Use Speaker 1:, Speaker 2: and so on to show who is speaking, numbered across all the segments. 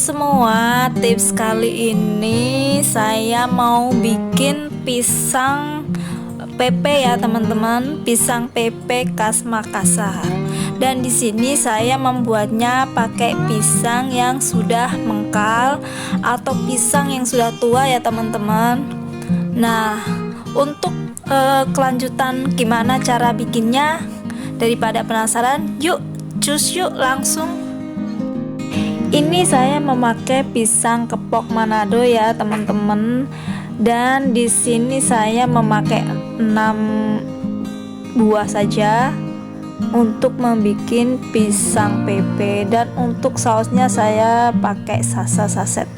Speaker 1: semua, tips kali ini saya mau bikin pisang pepe ya teman-teman, pisang pepe khas Makassar. Dan di sini saya membuatnya pakai pisang yang sudah mengkal atau pisang yang sudah tua ya teman-teman. Nah, untuk kelanjutan gimana cara bikinnya, daripada penasaran, yuk cus yuk langsung. Ini saya memakai pisang kepok Manado ya teman-teman, dan di sini saya memakai 6 buah saja untuk membuat pisang pepe, dan untuk sausnya saya pakai sasa saset.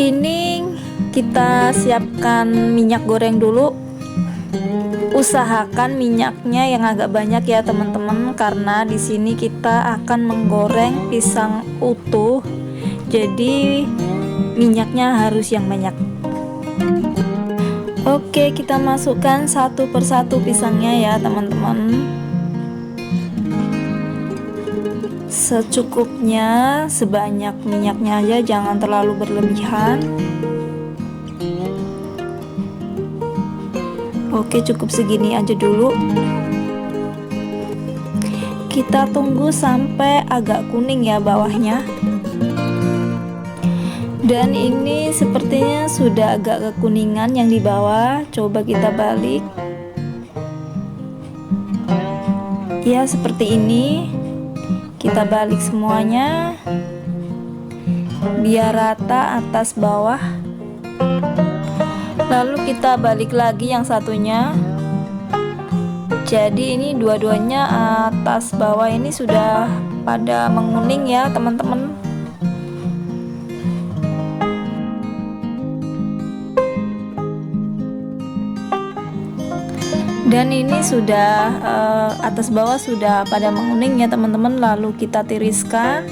Speaker 1: Ini kita siapkan minyak goreng dulu. Usahakan minyaknya yang agak banyak ya teman-teman, karena di sini kita akan menggoreng pisang utuh, jadi minyaknya harus yang banyak. Oke, kita masukkan satu persatu pisangnya ya teman-teman, secukupnya, sebanyak minyaknya aja, jangan terlalu berlebihan. Oke, cukup segini aja dulu. Kita tunggu sampai agak kuning ya bawahnya. Dan ini sepertinya sudah agak kekuningan yang di bawah. Coba kita balik. Ya, seperti ini. Kita balik semuanya biar rata atas bawah. Lalu kita balik lagi yang satunya. Jadi ini dua-duanya atas bawah ini sudah pada menguning ya teman-teman. Dan ini sudah atas bawah sudah pada menguning ya teman-teman. Lalu kita tiriskan.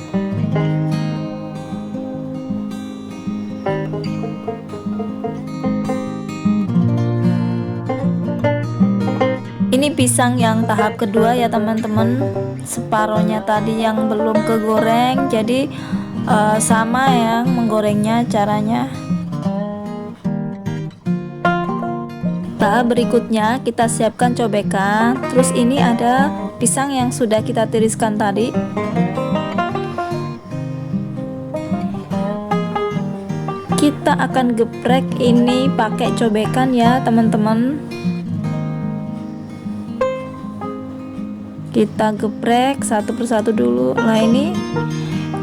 Speaker 1: Ini pisang yang tahap kedua ya teman-teman, separohnya tadi yang belum kegoreng, jadi sama yang menggorengnya caranya. Tahap berikutnya kita siapkan cobekan. Terus ini ada pisang yang sudah kita tiriskan tadi. Kita akan geprek ini pakai cobekan ya teman-teman. Kita geprek satu persatu dulu. Nah, ini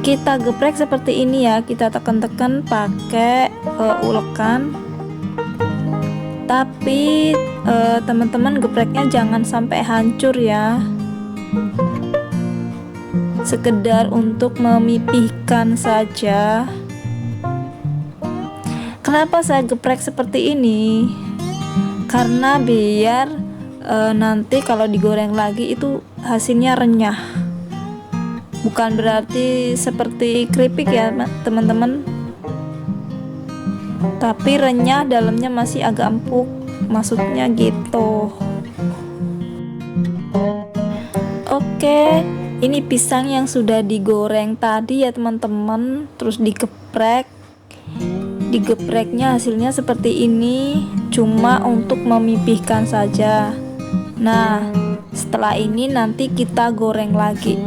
Speaker 1: kita geprek seperti ini ya, kita tekan-tekan pakai ulekan. Tapi teman-teman gepreknya jangan sampai hancur ya, sekedar untuk memipihkan saja. Kenapa saya geprek seperti ini? Karena biar nanti kalau digoreng lagi itu hasilnya renyah, bukan berarti seperti keripik ya teman-teman, tapi renyah, dalamnya masih agak empuk, maksudnya gitu. Oke, ini pisang yang sudah digoreng tadi ya teman-teman, terus digepreknya hasilnya seperti ini, cuma untuk memipihkan saja. Nah, setelah ini nanti kita goreng lagi.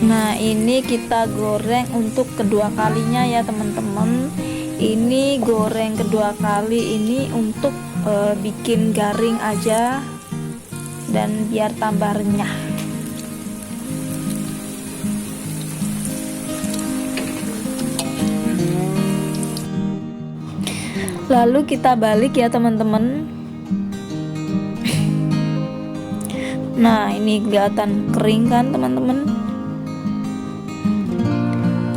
Speaker 1: Nah, ini kita goreng untuk kedua kalinya ya teman-teman. Ini goreng kedua kali ini untuk bikin garing aja dan biar tambah renyah. Lalu kita balik ya teman-teman. Nah, ini kelihatan kering kan teman-teman,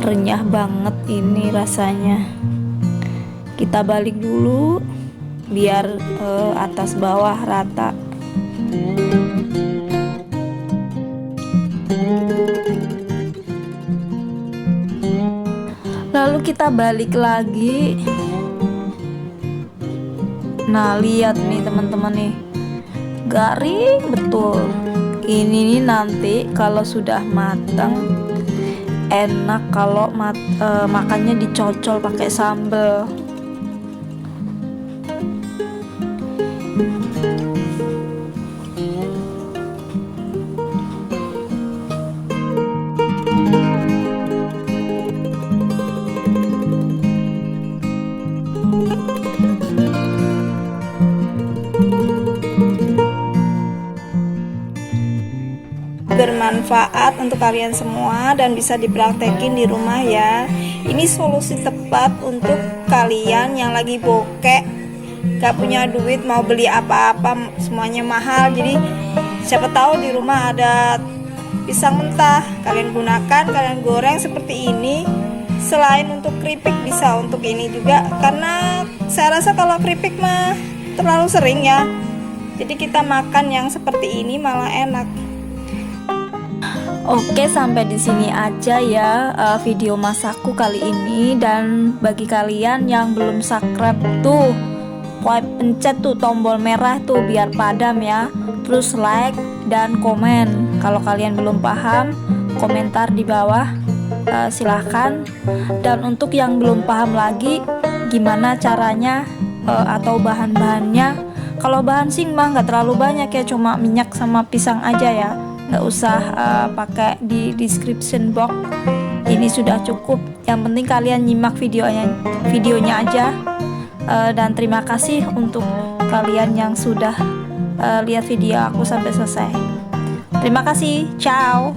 Speaker 1: renyah banget ini rasanya. Kita balik dulu biar atas bawah rata. Lalu kita balik lagi. Nah, lihat nih teman-teman nih, garing betul. ini nih nanti kalau sudah matang enak kalau makannya dicocol pakai sambal. Bermanfaat untuk kalian semua dan bisa dipraktekin di rumah ya. Ini solusi tepat untuk kalian yang lagi bokek, gak punya duit mau beli apa-apa, semuanya mahal. Jadi siapa tahu di rumah ada pisang mentah, kalian gunakan, kalian goreng seperti ini. Selain untuk keripik bisa untuk ini juga, karena saya rasa kalau keripik mah terlalu sering ya. Jadi kita makan yang seperti ini malah enak. Oke, sampai di sini aja ya video masakku kali ini. Dan bagi kalian yang belum subscribe tuh, pencet tuh tombol merah tuh biar padam ya. Terus like dan komen. Kalau kalian belum paham, komentar di bawah, silahkan. Dan untuk yang belum paham lagi gimana caranya atau bahan-bahannya, kalau bahan sih mah nggak terlalu banyak ya, cuma minyak sama pisang aja ya. Nggak usah pakai di description box, ini sudah cukup. Yang penting kalian nyimak videonya aja. Dan terima kasih untuk kalian yang sudah lihat video aku sampai selesai. Terima kasih, ciao.